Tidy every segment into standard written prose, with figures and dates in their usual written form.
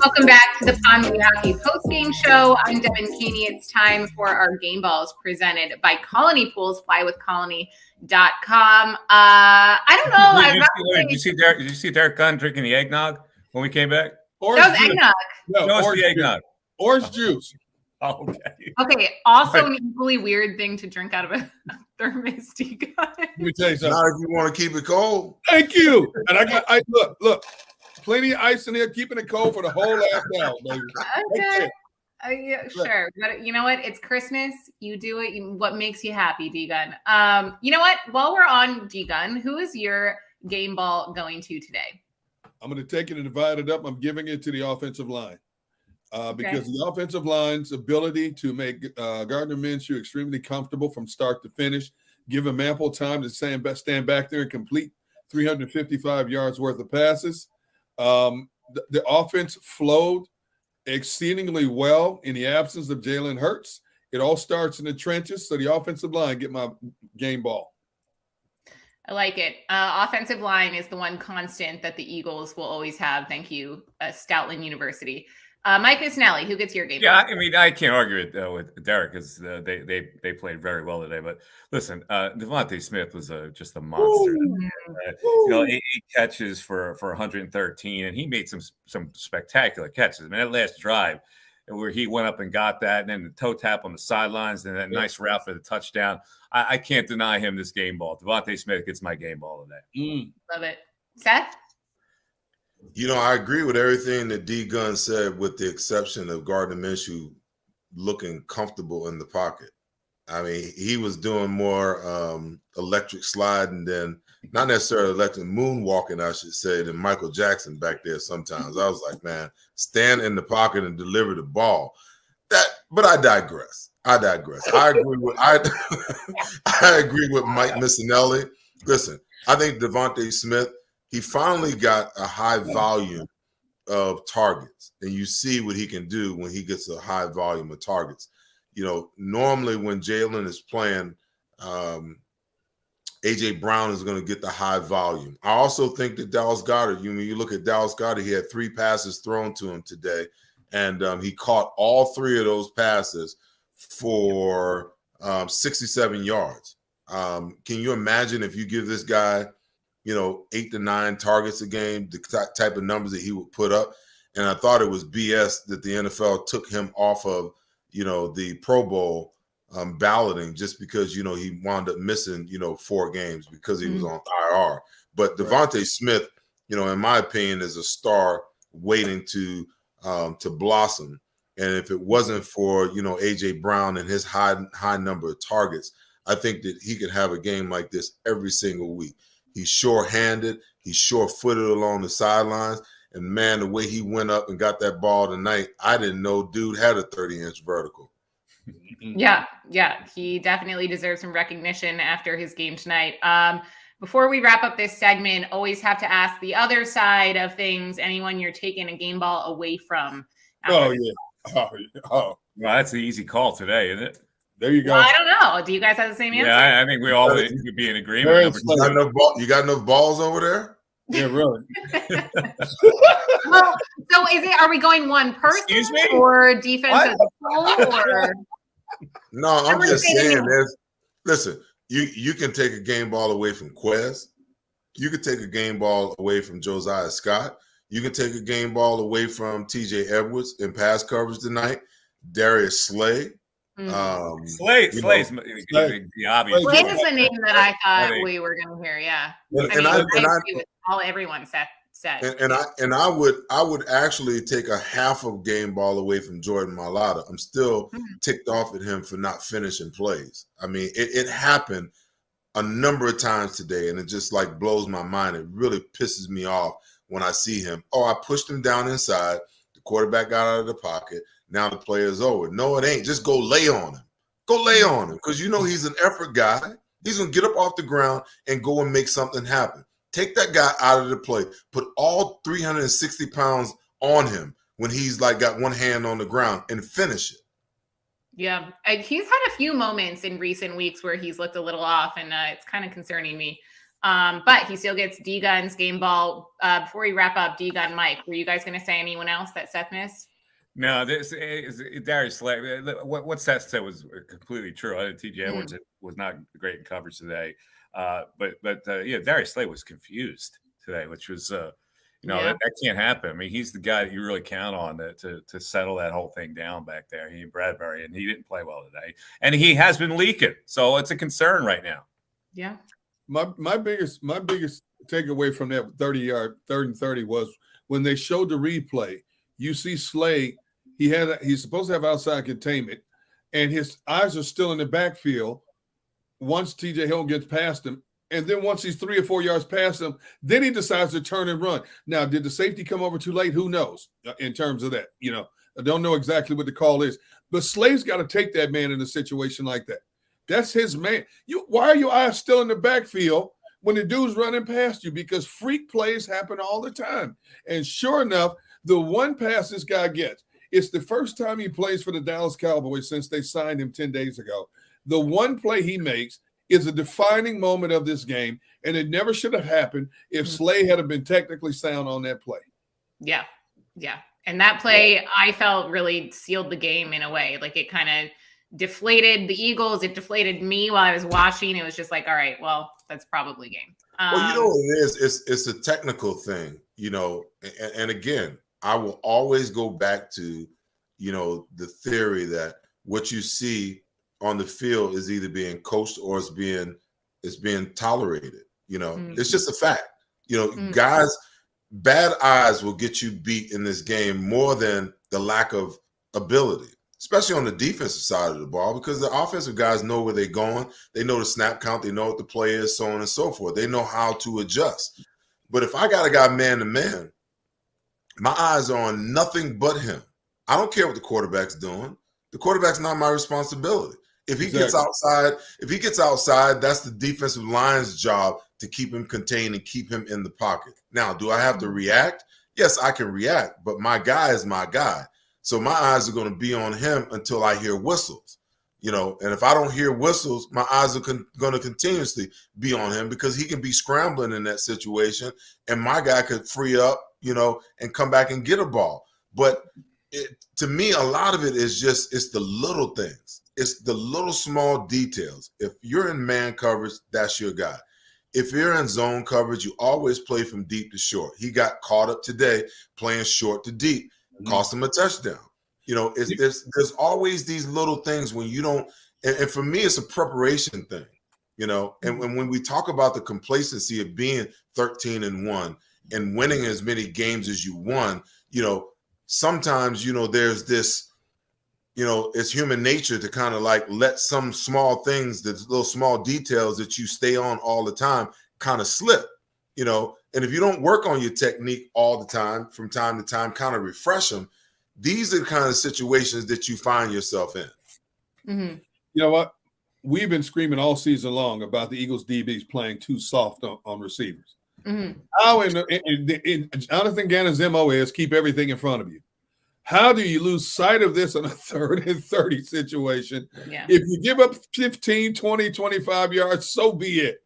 Welcome back to the Pond Hockey post-game show. I'm Devin Keeney. It's time for our game balls presented by Colony Pools. Flywithcolony.com. I don't know. Did you see Derek Gunn drinking the eggnog when we came back? Orange that was juice. Eggnog. No, it's the eggnog. Orange juice. Oh, okay. Okay. Also, an equally weird thing to drink out of a thermos. Let me tell you something. Not if you want to keep it cold. Thank you. And I look. Plenty of ice in here, keeping it cold for the whole last hour, baby. Okay. Yeah, sure. But you know what? It's Christmas. You do it. What makes you happy, D-Gun? You know what? While we're on D-Gun, who is your game ball going to today? I'm going to take it and divide it up. I'm giving it to the offensive line. Because the offensive line's ability to make Gardner Minshew extremely comfortable from start to finish, give him ample time to stand back there and complete 355 yards worth of passes. The offense flowed exceedingly well in the absence of Jalen Hurts. It all starts in the trenches, so the offensive line get my game ball. I like it. Offensive line is the one constant that the Eagles will always have. Thank you, Stoutland University. Mike Missinelli, who gets your game? Yeah, I mean, I can't argue with Derek because they played very well today. But listen, Devonta Smith was just a monster. You know, 8 catches for 113, and he made some spectacular catches. I mean, that last drive where he went up and got that, and then the toe tap on the sidelines, and that nice route for the touchdown. I can't deny him this game ball. Devonta Smith gets my game ball today. Love it. Seth? You know, I agree with everything that D-Gun said, with the exception of Gardner Minshew looking comfortable in the pocket. I mean, he was doing more electric sliding than, not necessarily electric, moonwalking, I should say, than Michael Jackson back there sometimes. I was like, man, stand in the pocket and deliver the ball. But I digress. I agree with I agree with Mike Missinelli. Listen, I think Devonta Smith, he finally got a high volume of targets, and you see what he can do when he gets a high volume of targets. You know, normally when Jalen is playing, A.J. Brown is going to get the high volume. I also think that Dallas Goedert, when you look at Dallas Goedert, he had 3 passes thrown to him today, and he caught all 3 of those passes for 67 yards. Can you imagine if you give this guy, 8 to 9 targets a game, the type of numbers that he would put up? And I thought it was BS that the NFL took him off of, the Pro Bowl balloting just because, he wound up missing, 4 games because he was on IR. But Devonta Smith, in my opinion, is a star waiting to blossom. And if it wasn't for, A.J. Brown and his high number of targets, I think that he could have a game like this every single week. He's sure-handed. He's sure-footed along the sidelines. And, man, the way he went up and got that ball tonight, I didn't know dude had a 30-inch vertical. Yeah. He definitely deserves some recognition after his game tonight. Before we wrap up this segment, always have to ask the other side of things, anyone you're taking a game ball away from. Oh, yeah. Well, that's the easy call today, isn't it? There you go. Well, I don't know. Do you guys have the same answer? Yeah, I think we all would be in agreement. You got enough balls over there? Yeah, really. Well, so are we going one person or defense as a whole? Or? No, I'm just saying listen, you can take a game ball away from Quez. You could take a game ball away from Josiah Scott. You can take a game ball away from TJ Edwards in pass coverage tonight. Darius Slay. Slay's the obvious. Slay is the name that I thought we were going to hear. Yeah, I agree with everyone said. And I would actually take a half of game ball away from Jordan Mailata. I'm still ticked off at him for not finishing plays. I mean, it happened a number of times today, and it just blows my mind. It really pisses me off when I see him. Oh, I pushed him down inside. The quarterback got out of the pocket. Now the play is over. No, it ain't. Just go lay on him. Go lay on him because he's an effort guy. He's going to get up off the ground and go and make something happen. Take that guy out of the play. Put all 360 pounds on him when he's got one hand on the ground and finish it. Yeah. He's had a few moments in recent weeks where he's looked a little off, and it's kind of concerning me. But he still gets D-Gun's game ball. Before we wrap up, D-Gun, Mike, were you guys going to say anyone else that Seth missed? No, this is Darius Slay. What Seth said was completely true. I think TJ Edwards was not great in coverage today. But Darius Slay was confused today, which was, that can't happen. I mean, he's the guy that you really count on to settle that whole thing down back there. He and Bradbury, and he didn't play well today. And he has been leaking. So it's a concern right now. Yeah. My biggest takeaway from that 30-yard, 3rd and 30 was when they showed the replay, you see Slay, he's supposed to have outside containment, and his eyes are still in the backfield once TJ Hill gets past him. And then once he's 3 or 4 yards past him, then he decides to turn and run. Now, did the safety come over too late? Who knows in terms of that? I don't know exactly what the call is. But Slay's got to take that man in a situation like that. That's his man. Why are your eyes still in the backfield when the dude's running past you? Because freak plays happen all the time. And sure enough, the one pass this guy gets, it's the first time he plays for the Dallas Cowboys since they signed him 10 days ago. The one play he makes is a defining moment of this game, and it never should have happened if Slay had been technically sound on that play. Yeah. And that play, I felt, really sealed the game in a way. Like, it kind of deflated the Eagles. It deflated me while I was watching. It was just like, all right, well, that's probably game. Well, you know what it is? It's a technical thing, and again, I will always go back to, the theory that what you see on the field is either being coached or it's being tolerated. It's just a fact. Guys, bad eyes will get you beat in this game more than the lack of ability, especially on the defensive side of the ball, because the offensive guys know where they're going. They know the snap count. They know what the play is, so on and so forth. They know how to adjust. But if I got a guy man to man, my eyes are on nothing but him. I don't care what the quarterback's doing. The quarterback's not my responsibility. If he gets outside, that's the defensive line's job to keep him contained and keep him in the pocket. Now, do I have to react? Yes, I can react, but my guy is my guy. So my eyes are going to be on him until I hear whistles, and if I don't hear whistles, my eyes are going to continuously be on him because he can be scrambling in that situation and my guy could free up, and come back and get a ball. But to me, a lot of it is it's the little things. It's the little small details. If you're in man coverage, that's your guy. If you're in zone coverage, you always play from deep to short. He got caught up today playing short to deep, cost him a touchdown. There's always these little things when you don't, and for me, it's a preparation thing, and when we talk about the complacency of being 13-1 and winning as many games as you won, sometimes, there's this, it's human nature to kind of like let some small things, the little small details that you stay on all the time kind of slip, and if you don't work on your technique all the time, from time to time, kind of refresh them, these are the kind of situations that you find yourself in. Mm-hmm. You know what? We've been screaming all season long about the Eagles DBs playing too soft on receivers. Mm-hmm. How in Jonathan Gannon's MO is keep everything in front of you. How do you lose sight of this in a 3rd and 30 situation? Yeah. If you give up 15, 20, 25 yards, so be it.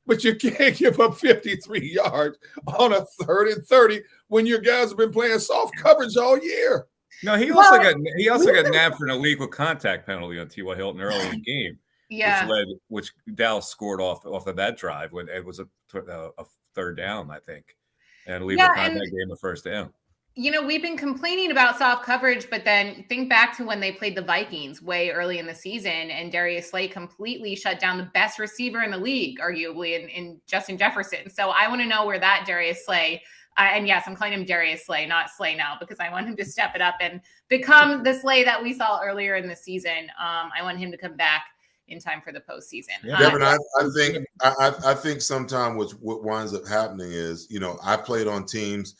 But you can't give up 53 yards on a 3rd and 30 when your guys have been playing soft coverage all year. No, he also got nabbed for an illegal contact penalty on T.Y. Hilton early in the game. Yeah, which Dallas scored off of that drive when it was a 3rd down, I think, and illegal contact game the 1st down. We've been complaining about soft coverage, but then think back to when they played the Vikings way early in the season, and Darius Slay completely shut down the best receiver in the league, arguably, in Justin Jefferson. So I want to know where that Darius Slay, and yes, I'm calling him Darius Slay, not Slay now, because I want him to step it up and become the Slay that we saw earlier in the season. I want him to come back in time for the postseason. Yeah, Devin, I think sometimes what winds up happening is, I played on teams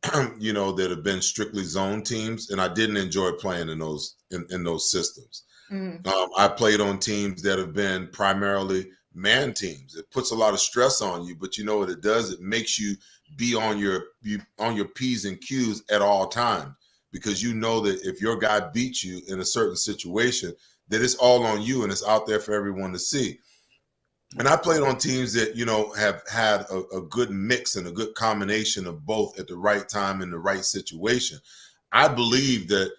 that have been strictly zone teams, and I didn't enjoy playing in those systems. I played on teams that have been primarily man teams. It puts a lot of stress on you, but you know what it does? It makes you be on your P's and Q's at all times, because you know that if your guy beats you in a certain situation, that it's all on you and it's out there for everyone to see. And I played on teams that, have had a good mix and a good combination of both at the right time in the right situation. I believe that,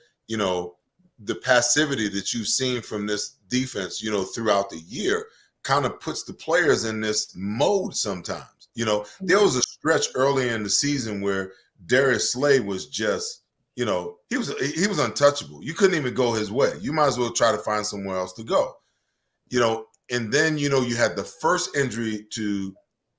the passivity that you've seen from this defense, throughout the year kind of puts the players in this mode sometimes. There was a stretch early in the season where Darius Slay was just, he was untouchable. You couldn't even go his way. You might as well try to find somewhere else to go. And then, you had the first injury to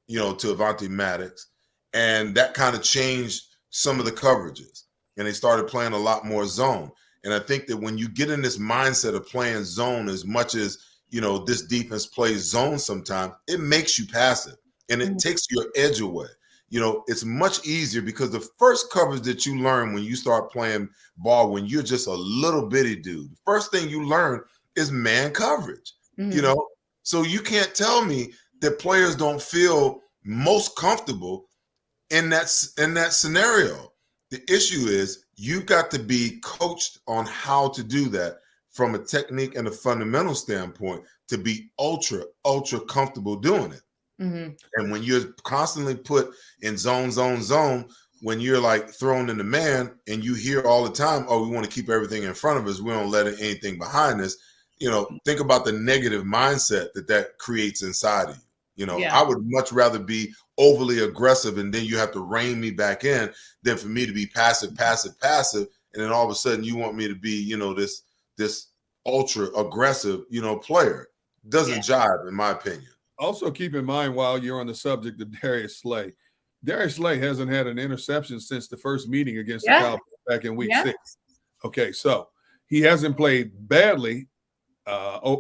Avonte Maddox, and that kind of changed some of the coverages, and they started playing a lot more zone. And I think that when you get in this mindset of playing zone as much as, this defense plays zone sometimes, it makes you passive and it takes your edge away. It's much easier because the first coverage that you learn when you start playing ball, when you're just a little bitty dude, the first thing you learn is man coverage, So you can't tell me that players don't feel most comfortable in that scenario. The issue is you've got to be coached on how to do that from a technique and a fundamental standpoint to be ultra, ultra comfortable doing it. And when you're constantly put in zone, when you're like thrown in the man and you hear all the time, oh, we want to keep everything in front of us, we don't let anything behind us. Think about the negative mindset that creates inside of you. I would much rather be overly aggressive and then you have to rein me back in than for me to be passive. And then all of a sudden you want me to be, this ultra aggressive, player. Doesn't jive, in my opinion. Also keep in mind, while you're on the subject of Darius Slay hasn't had an interception since the first meeting against the Cowboys back in week 6. Okay, so he hasn't played badly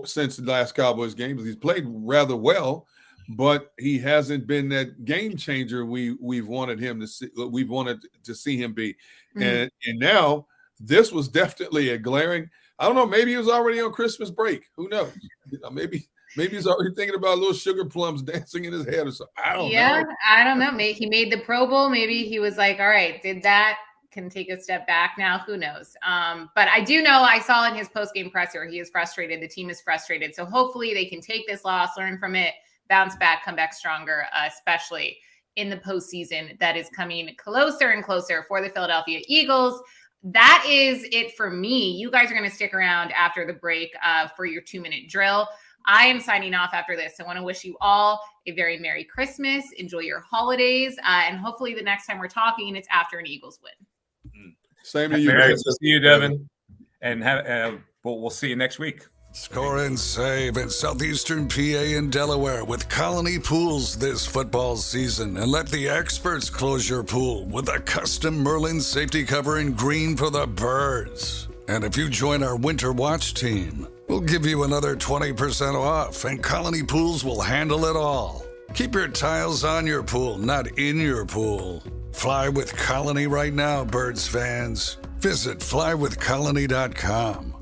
since the last Cowboys game. He's played rather well, but he hasn't been that game changer we've wanted him to see. We've wanted to see him be, and now this was definitely a glaring. I don't know. Maybe he was already on Christmas break. Who knows? Maybe he's already thinking about little sugar plums dancing in his head or something. I don't know. I don't know. Maybe he made the Pro Bowl. Maybe he was like, all right, did that. Can take a step back now. Who knows? But I do know I saw in his post-game presser, he is frustrated. The team is frustrated. So hopefully they can take this loss, learn from it, bounce back, come back stronger, especially in the postseason that is coming closer and closer for the Philadelphia Eagles. That is it for me. You guys are going to stick around after the break for your 2-minute drill. I am signing off after this. I want to wish you all a very Merry Christmas. Enjoy your holidays. And hopefully the next time we're talking, it's after an Eagles win. Same to you. Merry Christmas to you, Devin. And we'll see you next week. Score and save in Southeastern PA and Delaware with Colony Pools this football season, and let the experts close your pool with a custom Merlin safety cover in green for the birds. And if you join our Winter Watch team, we'll give you another 20% off, and Colony Pools will handle it all. Keep your tiles on your pool, not in your pool. Fly with Colony right now, Birds fans. Visit flywithcolony.com.